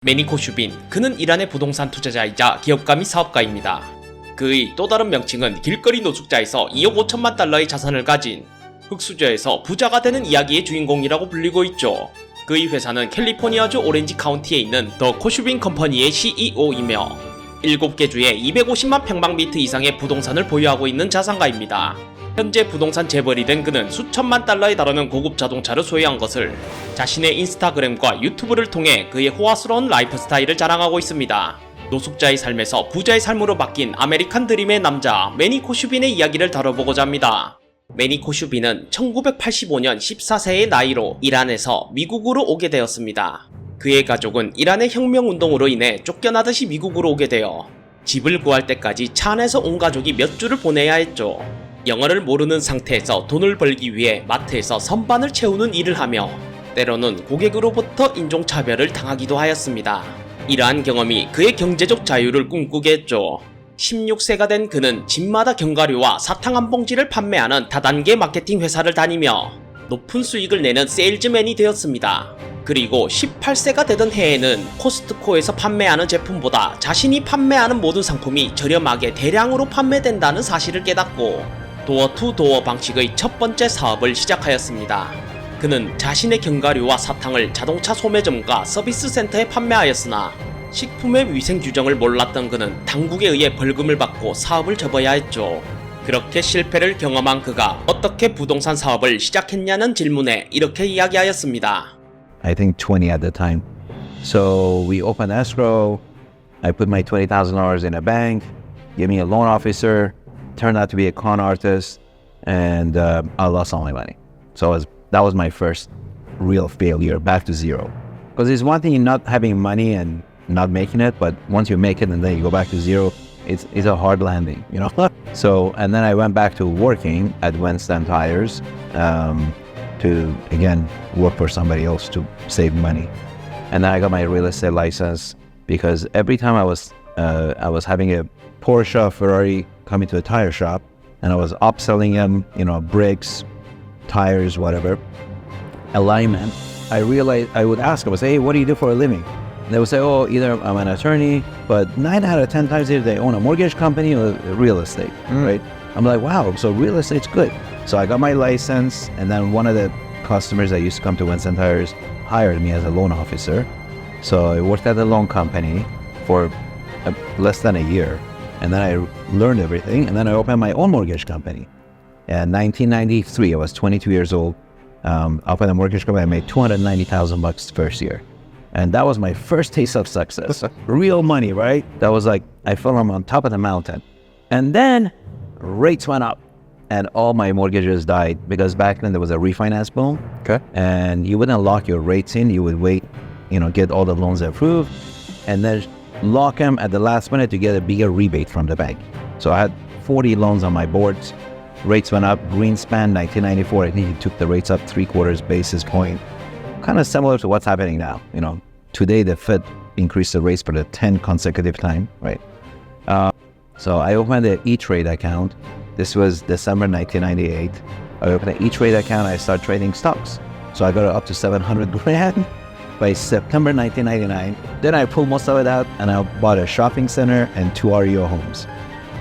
매니코 슈빈, 그는 이란의 부동산 투자자이자 기업가 및 사업가입니다. 그의 또 다른 명칭은 길거리 노숙자에서 2억 5천만 달러의 자산을 가진 흑수저에서 부자가 되는 이야기의 주인공이라고 불리고 있죠. 그의 회사는 캘리포니아주 오렌지 카운티에 있는 더 코슈빈 컴퍼니의 CEO이며 7개 주에 250만 평방미터 이상의 부동산을 보유하고 있는 자산가입니다. 현재 부동산 재벌이 된 그는 수천만 달러에 달하는 고급 자동차를 소유한 것을 자신의 인스타그램과 유튜브를 통해 그의 호화스러운 라이프 스타일을 자랑하고 있습니다. 노숙자의 삶에서 부자의 삶으로 바뀐 아메리칸 드림의 남자 매니코 슈빈의 이야기를 다뤄보고자 합니다. 매니코 슈빈은 1985년 14세의 나이로 이란에서 미국으로 오게 되었습니다. 그의 가족은 이란의 혁명운동으로 인해 쫓겨나듯이 미국으로 오게 되어 집을 구할 때까지 차 안에서 온 가족이 몇 주를 보내야 했죠. 영어를 모르는 상태에서 돈을 벌기 위해 마트에서 선반을 채우는 일을 하며 때로는 고객으로부터 인종차별을 당하기도 하였습니다. 이러한 경험이 그의 경제적 자유를 꿈꾸게 했죠. 16세가 된 그는 집마다 견과류와 사탕 한 봉지를 판매하는 다단계 마케팅 회사를 다니며 높은 수익을 내는 세일즈맨이 되었습니다. 그리고 18세가 되던 해에는 코스트코에서 판매하는 제품보다 자신이 판매하는 모든 상품이 저렴하게 대량으로 판매된다는 사실을 깨닫고 도어 투 도어 방식의 첫 번째 사업을 시작하였습니다. 그는 자신의 견과류와 사탕을 자동차 소매점과 서비스 센터에 판매하였으나 식품의 위생 규정을 몰랐던 그는 당국에 의해 벌금을 받고 사업을 접어야 했죠. 그렇게 실패를 경험한 그가 어떻게 부동산 사업을 시작했냐는 질문에 이렇게 이야기하였습니다. I think 20 at the time. So we opened escrow. I put my $20,000 in a bank, gave me a loan officer, turned out to be a con artist, and I lost all my money. So that was my first real failure, back to zero. Because it's one thing not having money and not making it, but once you make it and then you go back to zero, it's a hard landing, you know? So, and then I went back to working at Winston Tires to, again, work for somebody else to save money. And then I got my real estate license because every time I was having a Porsche, Ferrari coming to a tire shop, and I was upselling them, you know, brakes, tires, whatever, alignment. I realized I would ask them, I would say, hey, what do you do for a living? And they would say, oh, either I'm an attorney, but 9 out of 10 times either they own a mortgage company or real estate, right? I'm like, wow, so real estate's good. So I got my license, and then one of the customers that used to come to Winston Tires hired me as a loan officer. So I worked at the loan company for less than a year. And then I learned everything, and then I opened my own mortgage company. In 1993, I was 22 years old. Opened a mortgage company. I made $290,000 first year. And that was my first taste of success. Real money, right? That was like, I felt I'm on top of the mountain. And then rates went up and all my mortgages died because back then there was a refinance boom. Okay. And you wouldn't lock your rates in. You would wait, get all the loans approved and then lock them at the last minute to get a bigger rebate from the bank. So I had 40 loans on my boards. Rates went up. Greenspan, 1994, I think he took the rates up 3/4 basis point. Kind of similar to what's happening now. Today the Fed increased the rates for the 10 consecutive time, right? So I opened an E-Trade account. This was December 1998. I opened an E-Trade account. I started trading stocks. So I got it up to 700 grand by September 1999. Then I pulled most of it out and I bought a shopping center and 2 REO homes.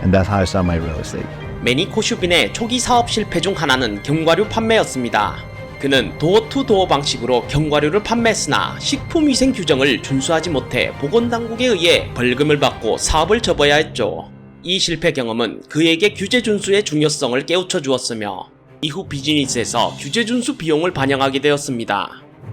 And that's how I started my real estate. 매니코 슈빈의 초기 사업 실패 중 하나는 견과류 판매였습니다. 그는 도어 투 도어 방식으로 견과류를 판매했으나 식품위생 규정을 준수하지 못해 보건당국에 의해 벌금을 받고 사업을 접어야 했죠. 이 실패 경험은 그에게 규제 준수의 중요성을 깨우쳐 주었으며 이후 비즈니스에서 규제 준수 비용을 반영하게 되었습니다.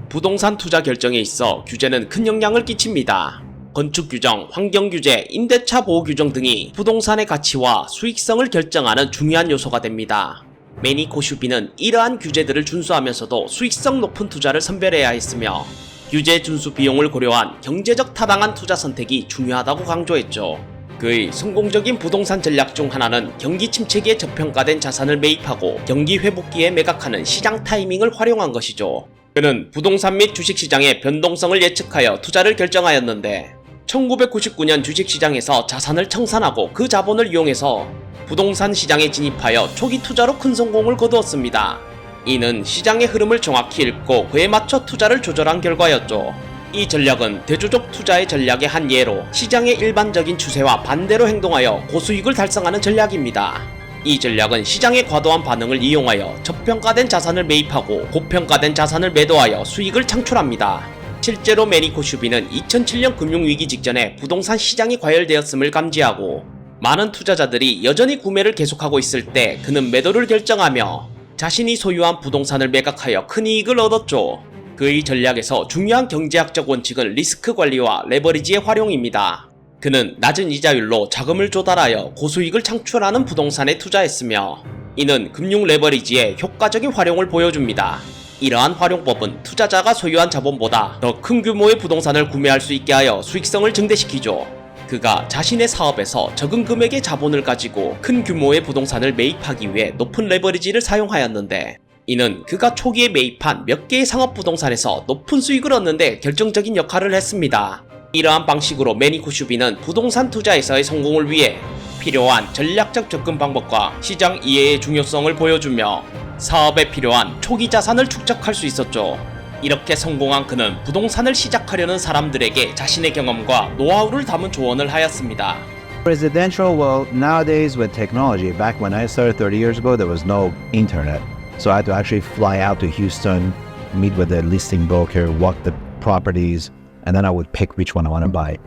부동산 투자 결정에 있어 규제는 큰 영향을 끼칩니다. 건축 규정, 환경 규제, 임대차 보호 규정 등이 부동산의 가치와 수익성을 결정하는 중요한 요소가 됩니다. 매니코 슈빈은 이러한 규제들을 준수하면서도 수익성 높은 투자를 선별해야 했으며 규제 준수 비용을 고려한 경제적 타당한 투자 선택이 중요하다고 강조했죠. 그의 성공적인 부동산 전략 중 하나는 경기 침체기에 저평가된 자산을 매입하고 경기 회복기에 매각하는 시장 타이밍을 활용한 것이죠. 그는 부동산 및 주식시장의 변동성을 예측하여 투자를 결정하였는데 1999년 주식시장에서 자산을 청산하고 그 자본을 이용해서 부동산 시장에 진입하여 초기 투자로 큰 성공을 거두었습니다. 이는 시장의 흐름을 정확히 읽고 그에 맞춰 투자를 조절한 결과였죠. 이 전략은 대조적 투자의 전략의 한 예로 시장의 일반적인 추세와 반대로 행동하여 고수익을 달성하는 전략입니다. 이 전략은 시장의 과도한 반응을 이용하여 저평가된 자산을 매입하고 고평가된 자산을 매도하여 수익을 창출합니다. 실제로 매니코 슈비는 2007년 금융위기 직전에 부동산 시장이 과열되었음을 감지하고 많은 투자자들이 여전히 구매를 계속하고 있을 때 그는 매도를 결정하며 자신이 소유한 부동산을 매각하여 큰 이익을 얻었죠. 그의 전략에서 중요한 경제학적 원칙은 리스크 관리와 레버리지의 활용입니다. 그는 낮은 이자율로 자금을 조달하여 고수익을 창출하는 부동산에 투자했으며 이는 금융 레버리지의 효과적인 활용을 보여줍니다. 이러한 활용법은 투자자가 소유한 자본보다 더 큰 규모의 부동산을 구매할 수 있게 하여 수익성을 증대시키죠. 그가 자신의 사업에서 적은 금액의 자본을 가지고 큰 규모의 부동산을 매입하기 위해 높은 레버리지를 사용하였는데 이는 그가 초기에 매입한 몇 개의 상업 부동산에서 높은 수익을 얻는데 결정적인 역할을 했습니다. 이러한 방식으로 매니코 슈비는 부동산 투자에서의 성공을 위해 필요한 전략적 접근 방법과 시장 이해의 중요성을 보여주며 사업에 필요한 초기 자산을 축적할 수 있었죠. 이렇게 성공한 그는 부동산을 시작하려는 사람들에게 자신의 경험과 노하우를 담은 조언을 하였습니다. Residential, well, nowadays with technology, back when I started 30 years ago, there was no internet. So I had to actually fly out to Houston, meet with the listing broker, walk the properties, and then I would pick which one I want to buy.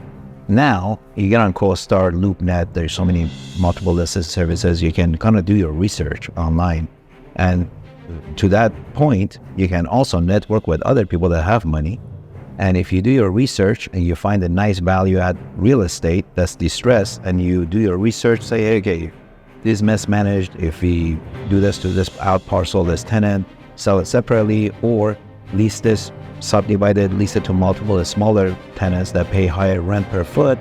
Now, you get on CoStar, LoopNet, there's so many multiple listed services, you can kind of do your research online. And to that point, you can also network with other people that have money. And if you do your research and you find a nice value add real estate that's distressed, and you do your research, say, hey, okay, this is mismanaged. If we do this to this out parcel, this tenant, sell it separately, or lease this subdivided, lease it to multiple smaller tenants that pay higher rent per foot.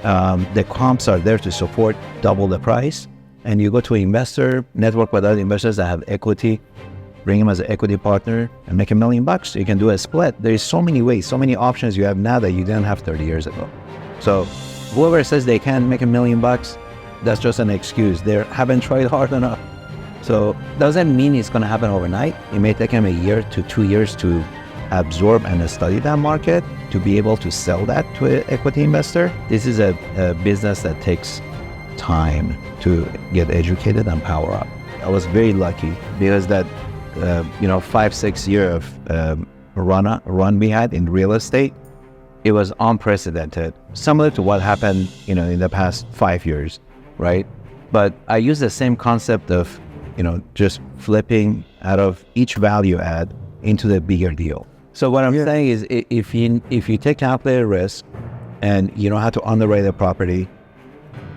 The comps are there to support double the price. And you go to an investor, network with other investors that have equity, bring him as an equity partner, and make $1 million. You can do a split. There's so many ways, so many options you have now that you didn't have 30 years ago. So whoever says they can't make $1 million, that's just an excuse. They haven't tried hard enough. So doesn't mean it's going to happen overnight. It may take them a year to 2 years to absorb and study that market to be able to sell that to an equity investor. This is a business that takes time to get educated and power up. I was very lucky because that 5-6 year of run we had in real estate, it was unprecedented, similar to what happened in the past 5 years, right? But I use the same concept of just flipping out of each value add into the bigger deal. So what I'm saying is, if you take calculated risk and you know how to underwrite a property,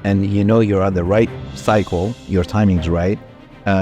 and you're on the right cycle, your timing's right,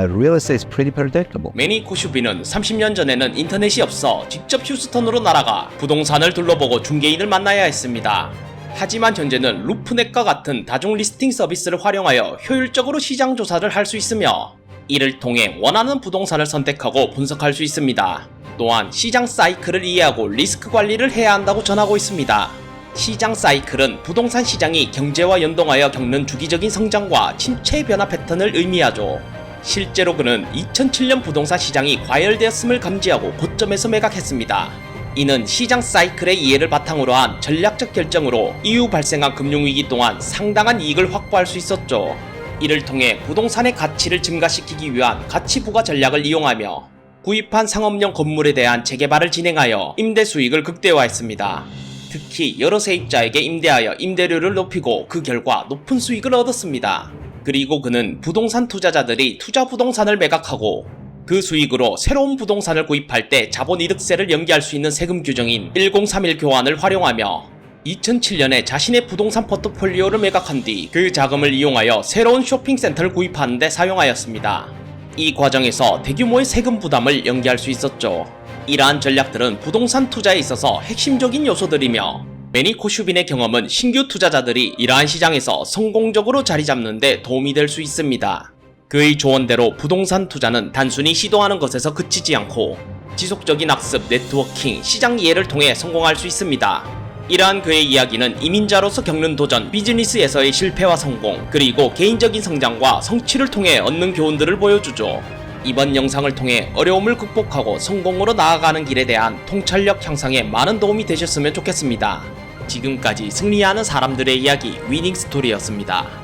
real estate is pretty predictable. 매니코 슈비는 30년 전에는 인터넷이 없어 직접 휴스턴으로 날아가 부동산을 둘러보고 중개인을 만나야 했습니다. 하지만 현재는 루프넷과 같은 다중 리스팅 서비스를 활용하여 효율적으로 시장 조사를 할 수 있으며 이를 통해 원하는 부동산을 선택하고 분석할 수 있습니다. 또한 시장 사이클을 이해하고 리스크 관리를 해야 한다고 전하고 있습니다. 시장 사이클은 부동산 시장이 경제와 연동하여 겪는 주기적인 성장과 침체 변화 패턴을 의미하죠. 실제로 그는 2007년 부동산 시장이 과열되었음을 감지하고 고점에서 매각했습니다. 이는 시장 사이클의 이해를 바탕으로 한 전략적 결정으로 이후 발생한 금융위기 동안 상당한 이익을 확보할 수 있었죠. 이를 통해 부동산의 가치를 증가시키기 위한 가치 부과 전략을 이용하며 구입한 상업용 건물에 대한 재개발을 진행하여 임대 수익을 극대화했습니다. 특히 여러 세입자에게 임대하여 임대료를 높이고 그 결과 높은 수익을 얻었습니다. 그리고 그는 부동산 투자자들이 투자 부동산을 매각하고 그 수익으로 새로운 부동산을 구입할 때 자본이득세를 연기할 수 있는 세금 규정인 1031 교환을 활용하며 2007년에 자신의 부동산 포트폴리오를 매각한 뒤 그 자금을 이용하여 새로운 쇼핑센터를 구입하는 데 사용하였습니다. 이 과정에서 대규모의 세금 부담을 연기할 수 있었죠. 이러한 전략들은 부동산 투자에 있어서 핵심적인 요소들이며 매니코 슈빈의 경험은 신규 투자자들이 이러한 시장에서 성공적으로 자리 잡는 데 도움이 될 수 있습니다. 그의 조언대로 부동산 투자는 단순히 시도하는 것에서 그치지 않고 지속적인 학습, 네트워킹, 시장 이해를 통해 성공할 수 있습니다. 이러한 그의 이야기는 이민자로서 겪는 도전, 비즈니스에서의 실패와 성공, 그리고 개인적인 성장과 성취를 통해 얻는 교훈들을 보여주죠. 이번 영상을 통해 어려움을 극복하고 성공으로 나아가는 길에 대한 통찰력 향상에 많은 도움이 되셨으면 좋겠습니다. 지금까지 승리하는 사람들의 이야기 위닝 스토리였습니다.